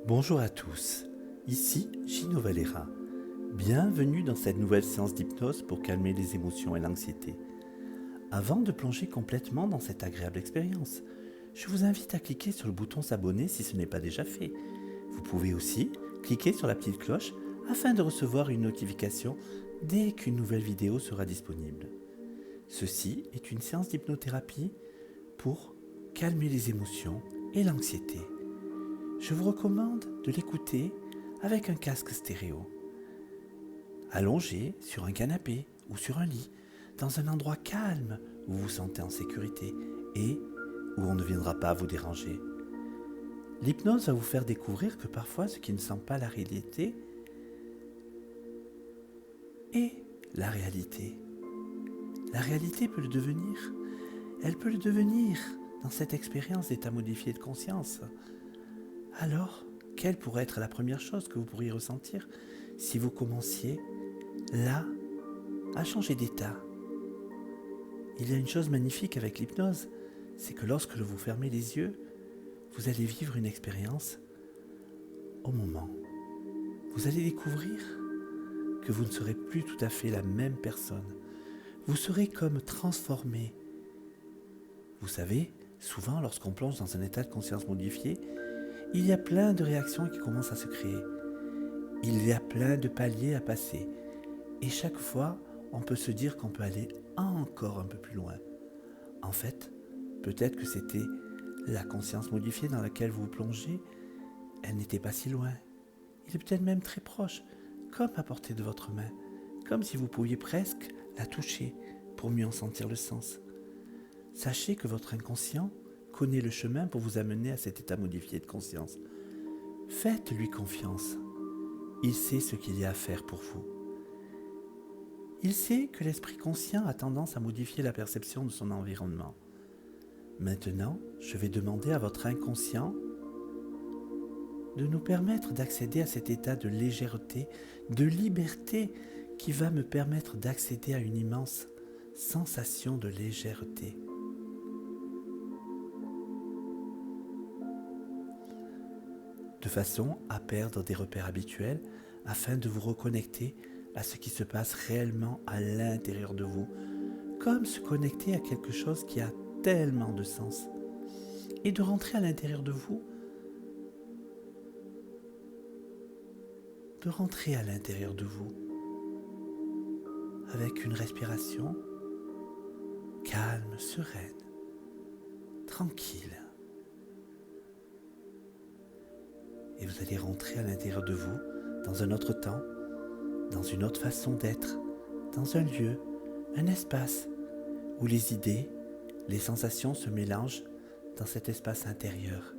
Bonjour à tous, ici Gino Valera. Bienvenue dans cette nouvelle séance d'hypnose pour calmer les émotions et l'anxiété. Avant de plonger complètement dans cette agréable expérience, je vous invite à cliquer sur le bouton s'abonner si ce n'est pas déjà fait. Vous pouvez aussi cliquer sur la petite cloche afin de recevoir une notification dès qu'une nouvelle vidéo sera disponible. Ceci est une séance d'hypnothérapie pour calmer les émotions et l'anxiété. Je vous recommande de l'écouter avec un casque stéréo, allongé sur un canapé ou sur un lit, dans un endroit calme où vous vous sentez en sécurité et où on ne viendra pas vous déranger. L'hypnose va vous faire découvrir que parfois ce qui ne semble pas la réalité est la réalité. La réalité peut le devenir. Elle peut le devenir dans cette expérience d'état modifié de conscience. Alors, quelle pourrait être la première chose que vous pourriez ressentir si vous commenciez, là, à changer d'état? Il y a une chose magnifique avec l'hypnose, c'est que lorsque vous fermez les yeux, vous allez vivre une expérience au moment. Vous allez découvrir que vous ne serez plus tout à fait la même personne. Vous serez comme transformé. Vous savez, souvent lorsqu'on plonge dans un état de conscience modifié, il y a plein de réactions qui commencent à se créer. Il y a plein de paliers à passer. Et chaque fois, on peut se dire qu'on peut aller encore un peu plus loin. En fait, peut-être que c'était la conscience modifiée dans laquelle vous vous plongez. Elle n'était pas si loin. Il est peut-être même très proche, comme à portée de votre main. Comme si vous pouviez presque la toucher pour mieux en sentir le sens. Sachez que votre inconscient connaît le chemin pour vous amener à cet état modifié de conscience. Faites-lui confiance. Il sait ce qu'il y a à faire pour vous. Il sait que l'esprit conscient a tendance à modifier la perception de son environnement. Maintenant, je vais demander à votre inconscient de nous permettre d'accéder à cet état de légèreté, de liberté qui va me permettre d'accéder à une immense sensation de légèreté. De façon à perdre des repères habituels afin de vous reconnecter à ce qui se passe réellement à l'intérieur de vous, comme se connecter à quelque chose qui a tellement de sens, et de rentrer à l'intérieur de vous, avec une respiration calme, sereine, tranquille. Et vous allez rentrer à l'intérieur de vous, dans un autre temps, dans une autre façon d'être, dans un lieu, un espace, où les idées, les sensations se mélangent dans cet espace intérieur.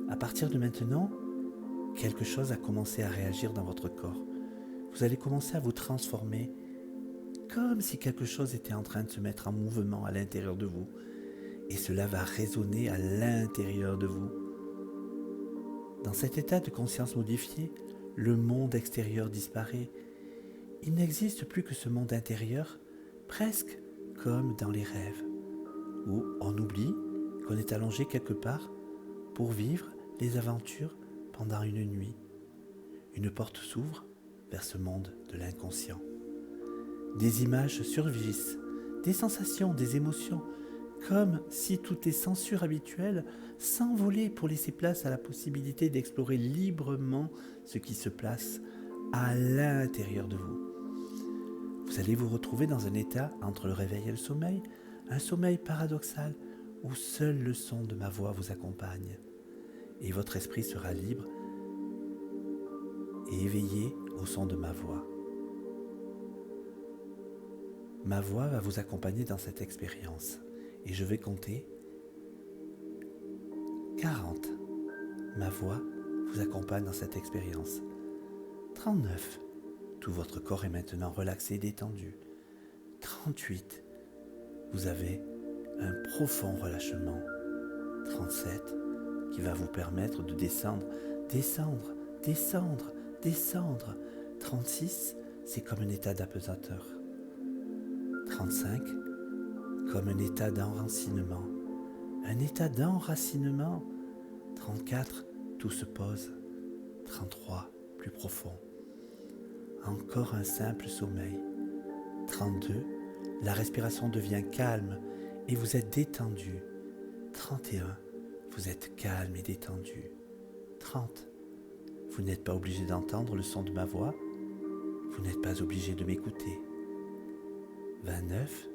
À partir de maintenant, quelque chose a commencé à réagir dans votre corps. Vous allez commencer à vous transformer, comme si quelque chose était en train de se mettre en mouvement à l'intérieur de vous. Et cela va résonner à l'intérieur de vous. Dans cet état de conscience modifié, le monde extérieur disparaît. Il n'existe plus que ce monde intérieur, presque comme dans les rêves, où on oublie qu'on est allongé quelque part pour vivre les aventures pendant une nuit. Une porte s'ouvre vers ce monde de l'inconscient. Des images surgissent, des sensations, des émotions, comme si toutes les censures habituelles s'envolaient pour laisser place à la possibilité d'explorer librement ce qui se place à l'intérieur de vous. Vous allez vous retrouver dans un état entre le réveil et le sommeil, un sommeil paradoxal où seul le son de ma voix vous accompagne. Et votre esprit sera libre et éveillé au son de ma voix. Ma voix va vous accompagner dans cette expérience. Et je vais compter 40. Ma voix vous accompagne dans cette expérience. 39. Tout votre corps est maintenant relaxé et détendu. 38. Vous avez un profond relâchement. 37. Qui va vous permettre de descendre, descendre, descendre, descendre. 36. C'est comme un état d'apesanteur. 35. Comme un état d'enracinement. Un état d'enracinement. 34. tout se pose. 33, plus profond. Encore un simple sommeil. 32, la respiration devient calme et vous êtes détendu. 31, vous êtes calme et détendu. 30, vous n'êtes pas obligé d'entendre le son de ma voix. Vous n'êtes pas obligé de m'écouter. 29,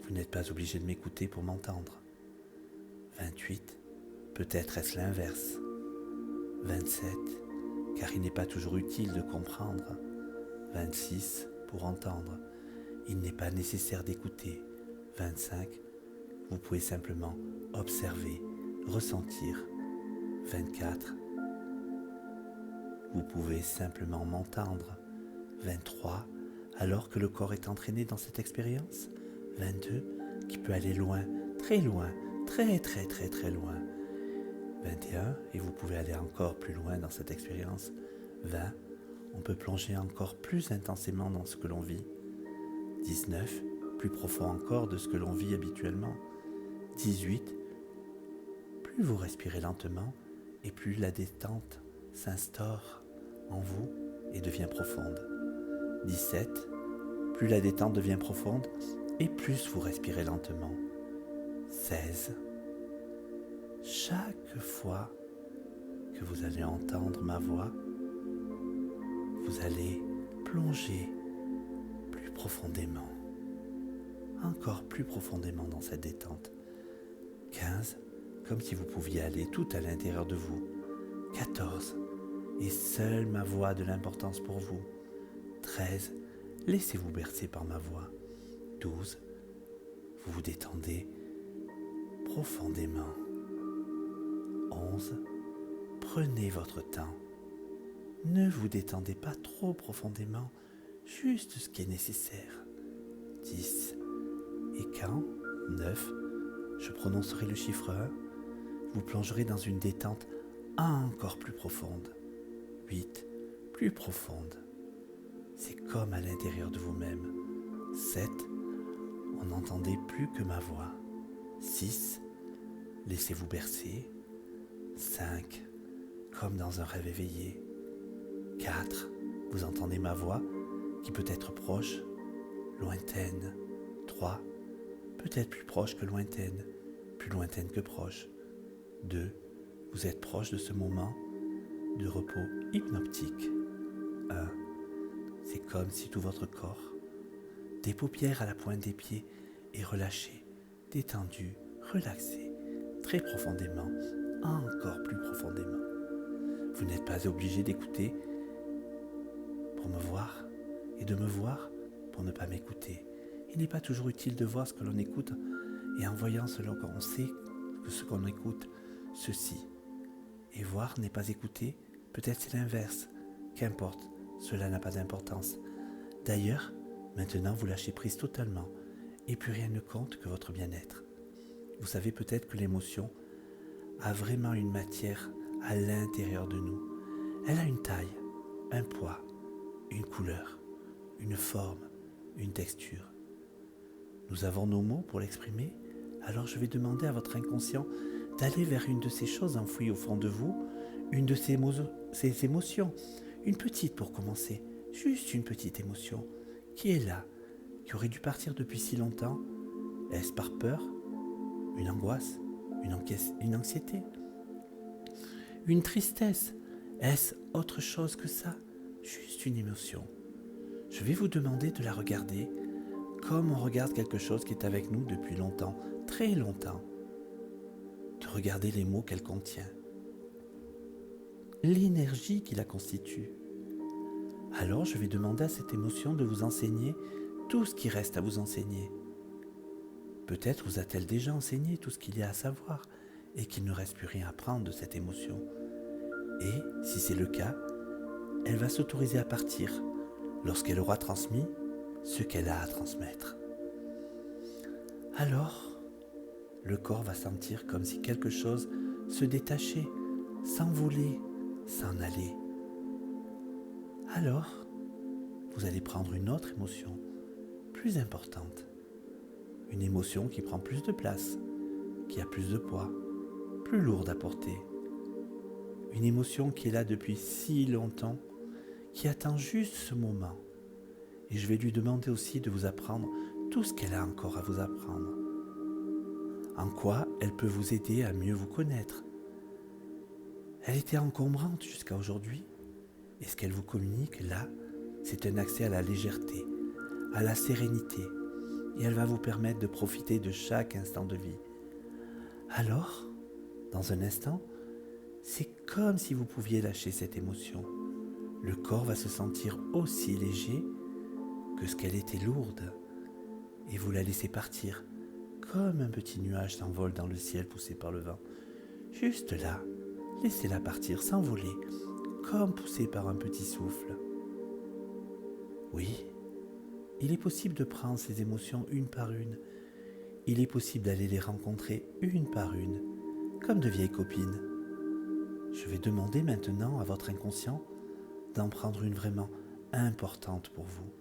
vous n'êtes pas obligé de m'écouter pour m'entendre. 28, peut-être est-ce l'inverse. 27, car il n'est pas toujours utile de comprendre. 26, pour entendre. Il n'est pas nécessaire d'écouter. 25, vous pouvez simplement observer, ressentir. 24, vous pouvez simplement m'entendre. 23, alors que le corps est entraîné dans cette expérience. 22, qui peut aller loin, très loin, très très très très loin. 21, et vous pouvez aller encore plus loin dans cette expérience. 20, on peut plonger encore plus intensément dans ce que l'on vit. 19, plus profond encore de ce que l'on vit habituellement. 18, plus vous respirez lentement et plus la détente s'instaure en vous et devient profonde. 17, plus la détente devient profonde et plus vous respirez lentement. 16, chaque fois que vous allez entendre ma voix, vous allez plonger plus profondément, encore plus profondément dans cette détente. 15, comme si vous pouviez aller tout à l'intérieur de vous. 14, et seule ma voix a de l'importance pour vous. 13, laissez-vous bercer par ma voix. 12, vous vous détendez profondément. 11, prenez votre temps. Ne vous détendez pas trop profondément, juste ce qui est nécessaire. 10, et quand 9, je prononcerai le chiffre 1, vous plongerez dans une détente encore plus profonde. 8, plus profonde. C'est comme à l'intérieur de vous-même. 7, on n'entendait plus que ma voix. 6, laissez-vous bercer. 5, comme dans un rêve éveillé. 4, vous entendez ma voix qui peut être proche, lointaine. 3, peut-être plus proche que lointaine, plus lointaine que proche. 2, vous êtes proche de ce moment de repos hypnotique. 1, c'est comme si tout votre corps, des paupières à la pointe des pieds, est relâché, détendu, relaxé, très profondément, encore plus profondément. Vous n'êtes pas obligé d'écouter pour me voir et de me voir pour ne pas m'écouter. Il n'est pas toujours utile de voir ce que l'on écoute et en voyant cela qu'on sait que ce qu'on écoute, ceci. Et voir n'est pas écouter, peut-être c'est l'inverse. Qu'importe, cela n'a pas d'importance. D'ailleurs, maintenant vous lâchez prise totalement et plus rien ne compte que votre bien-être. Vous savez peut-être que l'émotion a vraiment une matière à l'intérieur de nous. Elle a une taille, un poids, une couleur, une forme, une texture. Nous avons nos mots pour l'exprimer, alors je vais demander à votre inconscient d'aller vers une de ces choses enfouies au fond de vous, une de ces émotions, une petite pour commencer, juste une petite émotion, qui est là, qui aurait dû partir depuis si longtemps. Est-ce par peur, une angoisse, une anxiété, une tristesse? Est-ce autre chose que ça? Juste une émotion. Je vais vous demander de la regarder comme on regarde quelque chose qui est avec nous depuis longtemps, très longtemps. De regarder les mots qu'elle contient, l'énergie qui la constitue. Alors je vais demander à cette émotion de vous enseigner tout ce qui reste à vous enseigner. Peut-être vous a-t-elle déjà enseigné tout ce qu'il y a à savoir et qu'il ne reste plus rien à apprendre de cette émotion. Et, si c'est le cas, elle va s'autoriser à partir lorsqu'elle aura transmis ce qu'elle a à transmettre. Alors, le corps va sentir comme si quelque chose se détachait, s'envolait, s'en allait. Alors, vous allez prendre une autre émotion, plus importante. Une émotion qui prend plus de place, qui a plus de poids, plus lourde à porter. Une émotion qui est là depuis si longtemps, qui attend juste ce moment. Et je vais lui demander aussi de vous apprendre tout ce qu'elle a encore à vous apprendre. En quoi elle peut vous aider à mieux vous connaître. Elle était encombrante jusqu'à aujourd'hui. Et ce qu'elle vous communique là, c'est un accès à la légèreté, à la sérénité. Et elle va vous permettre de profiter de chaque instant de vie. Alors, dans un instant, c'est comme si vous pouviez lâcher cette émotion. Le corps va se sentir aussi léger que ce qu'elle était lourde. Et vous la laissez partir, comme un petit nuage s'envole dans le ciel poussé par le vent. Juste là, laissez-la partir, s'envoler, comme poussée par un petit souffle. Oui, il est possible de prendre ces émotions une par une. Il est possible d'aller les rencontrer une par une, comme de vieilles copines. Je vais demander maintenant à votre inconscient d'en prendre une vraiment importante pour vous.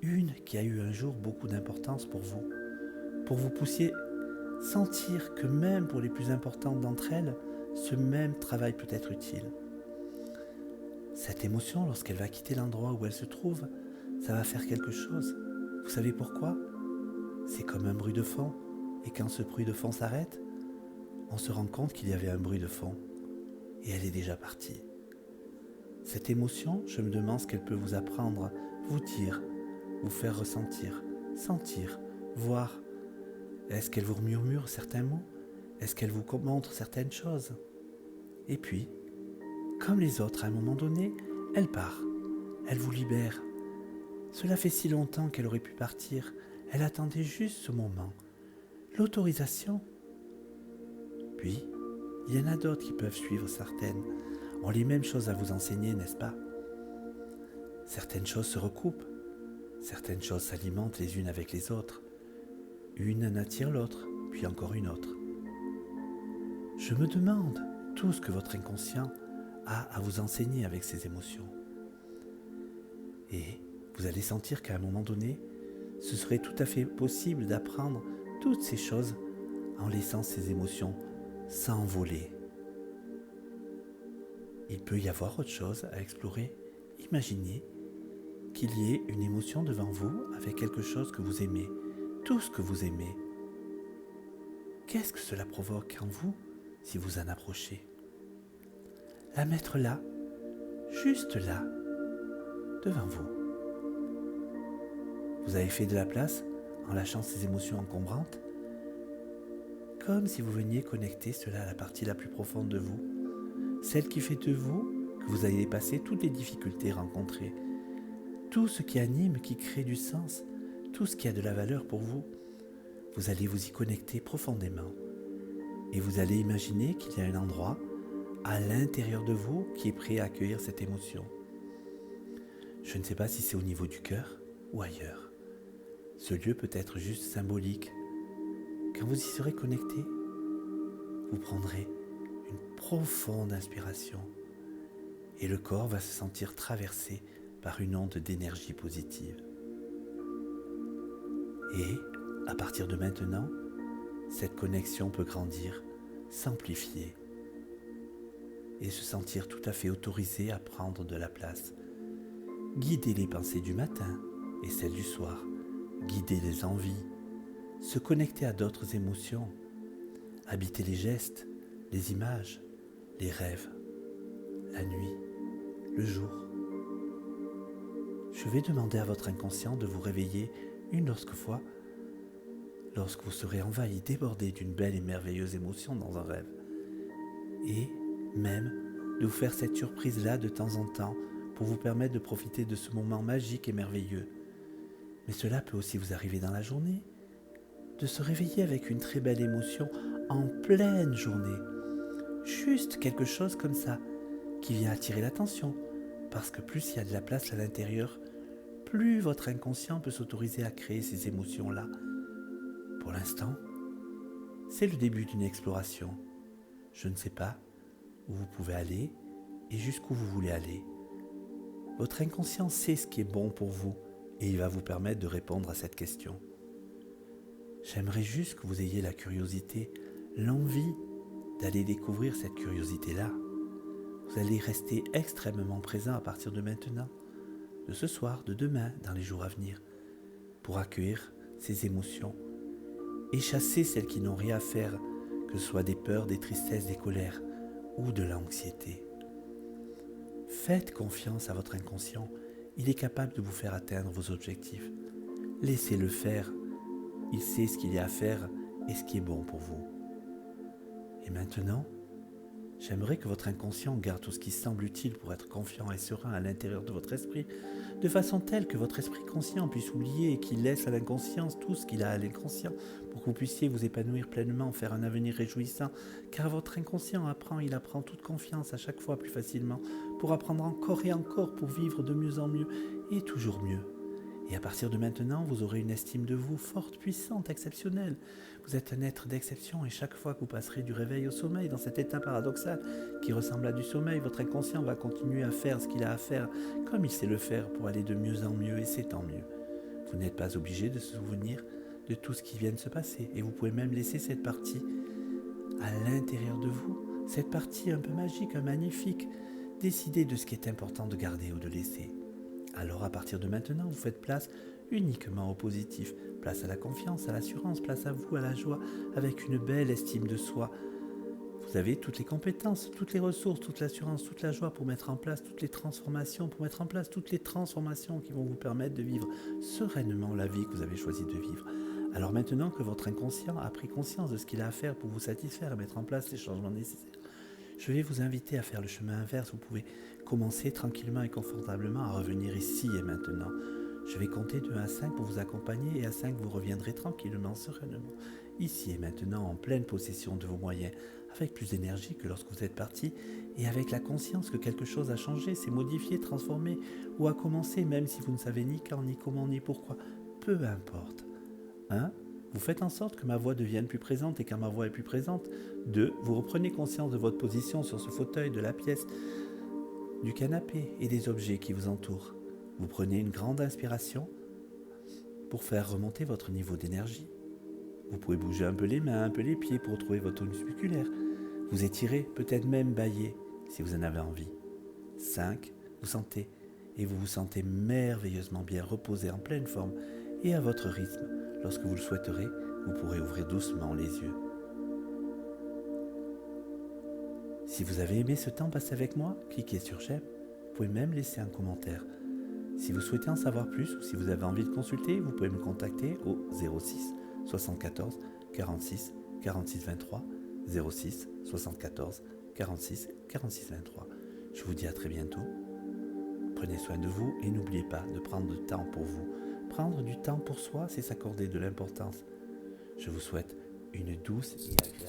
Une qui a eu un jour beaucoup d'importance pour vous poussiez sentir que même pour les plus importantes d'entre elles, ce même travail peut être utile. Cette émotion, lorsqu'elle va quitter l'endroit où elle se trouve, ça va faire quelque chose. Vous savez pourquoi ? C'est comme un bruit de fond. Et quand ce bruit de fond s'arrête, on se rend compte qu'il y avait un bruit de fond. Et elle est déjà partie. Cette émotion, je me demande ce qu'elle peut vous apprendre, vous dire, vous faire ressentir, sentir, voir. Est-ce qu'elle vous murmure certains mots ? Est-ce qu'elle vous montre certaines choses ? Et puis, comme les autres, à un moment donné, elle part. Elle vous libère. Cela fait si longtemps qu'elle aurait pu partir. Elle attendait juste ce moment. L'autorisation. Puis, il y en a d'autres qui peuvent suivre certaines, ont les mêmes choses à vous enseigner, n'est-ce pas ? Certaines choses se recoupent. Certaines choses s'alimentent les unes avec les autres. Une en attire l'autre, puis encore une autre. Je me demande tout ce que votre inconscient a à vous enseigner avec ces émotions. Et vous allez sentir qu'à un moment donné, ce serait tout à fait possible d'apprendre toutes ces choses en laissant ces émotions s'envoler. Il peut y avoir autre chose à explorer. Imaginez qu'il y ait une émotion devant vous avec quelque chose que vous aimez, tout ce que vous aimez. Qu'est-ce que cela provoque en vous si vous en approchez ? La mettre là, juste là, devant vous. Vous avez fait de la place en lâchant ces émotions encombrantes, comme si vous veniez connecter cela à la partie la plus profonde de vous, celle qui fait de vous que vous allez dépasser toutes les difficultés rencontrées, tout ce qui anime, qui crée du sens, tout ce qui a de la valeur pour vous. Vous allez vous y connecter profondément et vous allez imaginer qu'il y a un endroit à l'intérieur de vous qui est prêt à accueillir cette émotion. Je ne sais pas si c'est au niveau du cœur ou ailleurs. Ce lieu peut être juste symbolique. Quand vous y serez connecté, vous prendrez une profonde inspiration et le corps va se sentir traversé par une onde d'énergie positive. Et, à partir de maintenant, cette connexion peut grandir, s'amplifier et se sentir tout à fait autorisé à prendre de la place. Guider les pensées du matin et celles du soir, guider les envies, se connecter à d'autres émotions, habiter les gestes, les images, les rêves, la nuit, le jour. Je vais demander à votre inconscient de vous réveiller une autre fois lorsque vous serez envahi, débordé d'une belle et merveilleuse émotion dans un rêve. Et même de vous faire cette surprise-là de temps en temps pour vous permettre de profiter de ce moment magique et merveilleux. Mais cela peut aussi vous arriver dans la journée, de se réveiller avec une très belle émotion en pleine journée. Juste quelque chose comme ça, qui vient attirer l'attention, parce que plus il y a de la place à l'intérieur, plus votre inconscient peut s'autoriser à créer ces émotions-là. Pour l'instant, c'est le début d'une exploration. Je ne sais pas où vous pouvez aller et jusqu'où vous voulez aller. Votre inconscient sait ce qui est bon pour vous et il va vous permettre de répondre à cette question. J'aimerais juste que vous ayez la curiosité, l'envie d'aller découvrir cette curiosité-là. Vous allez rester extrêmement présent à partir de maintenant, de ce soir, de demain, dans les jours à venir, pour accueillir ces émotions et chasser celles qui n'ont rien à faire, que ce soit des peurs, des tristesses, des colères ou de l'anxiété. Faites confiance à votre inconscient, il est capable de vous faire atteindre vos objectifs. Laissez-le faire, il sait ce qu'il y a à faire et ce qui est bon pour vous. Et maintenant, j'aimerais que votre inconscient garde tout ce qui semble utile pour être confiant et serein à l'intérieur de votre esprit, de façon telle que votre esprit conscient puisse oublier et qu'il laisse à l'inconscience tout ce qu'il a à l'inconscient pour que vous puissiez vous épanouir pleinement, faire un avenir réjouissant, car votre inconscient il apprend toute confiance à chaque fois plus facilement, pour apprendre encore et encore, pour vivre de mieux en mieux et toujours mieux. Et à partir de maintenant, vous aurez une estime de vous forte, puissante, exceptionnelle. Vous êtes un être d'exception et chaque fois que vous passerez du réveil au sommeil, dans cet état paradoxal qui ressemble à du sommeil, votre inconscient va continuer à faire ce qu'il a à faire comme il sait le faire pour aller de mieux en mieux et c'est tant mieux. Vous n'êtes pas obligé de se souvenir de tout ce qui vient de se passer et vous pouvez même laisser cette partie à l'intérieur de vous, cette partie un peu magique, magnifique, décider de ce qui est important de garder ou de laisser. Alors à partir de maintenant, vous faites place uniquement au positif, place à la confiance, à l'assurance, place à vous, à la joie, avec une belle estime de soi. Vous avez toutes les compétences, toutes les ressources, toute l'assurance, toute la joie pour mettre en place toutes les transformations, qui vont vous permettre de vivre sereinement la vie que vous avez choisi de vivre. Alors maintenant que votre inconscient a pris conscience de ce qu'il a à faire pour vous satisfaire et mettre en place les changements nécessaires, je vais vous inviter à faire le chemin inverse. Vous pouvez commencer tranquillement et confortablement à revenir ici et maintenant. Je vais compter de 1 à 5 pour vous accompagner et à 5 vous reviendrez tranquillement, sereinement, ici et maintenant en pleine possession de vos moyens, avec plus d'énergie que lorsque vous êtes parti et avec la conscience que quelque chose a changé, s'est modifié, transformé ou a commencé, même si vous ne savez ni quand, ni comment, ni pourquoi. Peu importe. 1. Vous faites en sorte que ma voix devienne plus présente et quand ma voix est plus présente, 2. Vous reprenez conscience de votre position sur ce fauteuil, de la pièce, du canapé et des objets qui vous entourent. Vous prenez une grande inspiration pour faire remonter votre niveau d'énergie. Vous pouvez bouger un peu les mains, un peu les pieds pour retrouver votre tonus musculaire. Vous étirez, peut-être même bâiller si vous en avez envie. 5. Vous sentez et vous vous sentez merveilleusement bien reposé en pleine forme et à votre rythme. Lorsque vous le souhaiterez, vous pourrez ouvrir doucement les yeux. Si vous avez aimé ce temps passé avec moi, cliquez sur j'aime. Vous pouvez même laisser un commentaire. Si vous souhaitez en savoir plus ou si vous avez envie de consulter, vous pouvez me contacter au 06 74 46 46 23 06 74 46 46 23. Je vous dis à très bientôt. Prenez soin de vous et n'oubliez pas de prendre du temps pour vous. Prendre du temps pour soi, c'est s'accorder de l'importance. Je vous souhaite une douce et agréable